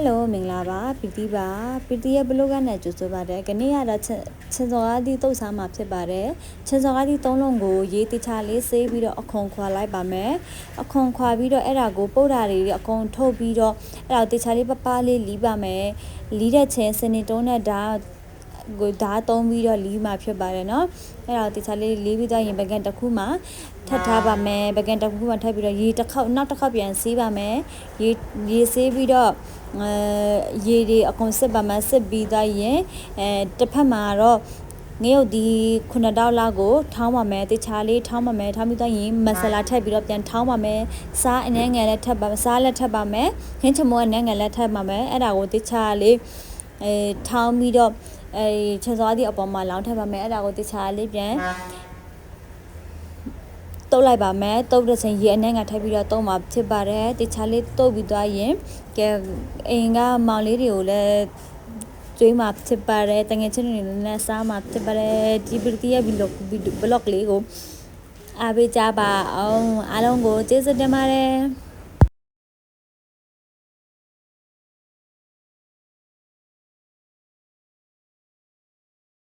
Hello မင်္ဂလာပါပီတီပါပီတီရဲ့ဘလော့ကနေကြိုဆိုပါတယ်ခနေ့ကတော့ချင်းစော်ကားသီးတုတ်စားမှာဖြစ်ပါတယ်ချင်းစော်ကားသီး၃လုံးကိုရေးတခြားလေးဆေးပြီးတော့အခွန်ခွာလိုက်ပါမယ်အခွန်ခွာပြီးတော့အဲ့ဒါကိုပုတ်တာတွေအကုန်ထုတ်ပြီးတော့အဲ့ဒါတခြားလေးပပလေးလီးပါမယ်လီးတဲ့ချင်းစနေတုံးနဲ့ဒါကိုဓာတ်သုံးပြီးတော့လီးမှာဖြစ်ပါတယ်เนาะအဲ့ဒါတခြားလေးလီးပြီးတော့ရင်ပကံတစ်ခုမှာထပ်ထားပါမယ်ပကံတစ်ခုမှာထပ်ပြီးတော့ရေတစ်ခေါက်နောက်တစ်ခေါက်ပြန်ဆေးပါမယ်ရေဆေးပြီးတော့ရေတွေအကုန်စစ်ပါမယ်စစ်ပြီးတော့ရင်တစ်ဖက်မှာတော့ငရုတ်ဒီ9တောက်လောက်ကိုထောင်းပါမယ်တခြားလေးထောင်းပါမယ်ထောင်းပြီးတော့ရင်မဆလာထပ်ပြီးတော့ပြန်ထောင်းပါမယ်စားအနှဲငယ်လည်းထပ်ပါစားလည်းထပ်ပါမယ်ခင်းချမောအနှဲငယ်လည်းထပ်ပါမယ်အဲ့ဒါကိုတခြားလေးထောင်းပြီးတော့ချင်းစောသီးအပေါ်မှာလောင်းထပ်ပါမယ်အဲ့ဒါကိုတခြားလေးပြန်တုတ်လိုက်ပါမယ်တုတ်တဲ့ချိန်ရေအနှဲငါထပ်ပြီးတော့တုံးမှာဖြစ်ပါတယ်တခြားလေးတုတ်ပြီးသွားရင်ကဲအိမ်ကမောင်လေးတွေကိုလည်းကျွေးမှာဖြစ်ပါတယ်တငယ်ချင်းတွေနဲ့စားမှာဖြစ်ပါတယ်ဒီပတီရဲ့ဘလော့လေးကိုအားပေးကြပါအောင်အားလုံးကိုကျေးဇူးတင်ပါတယ်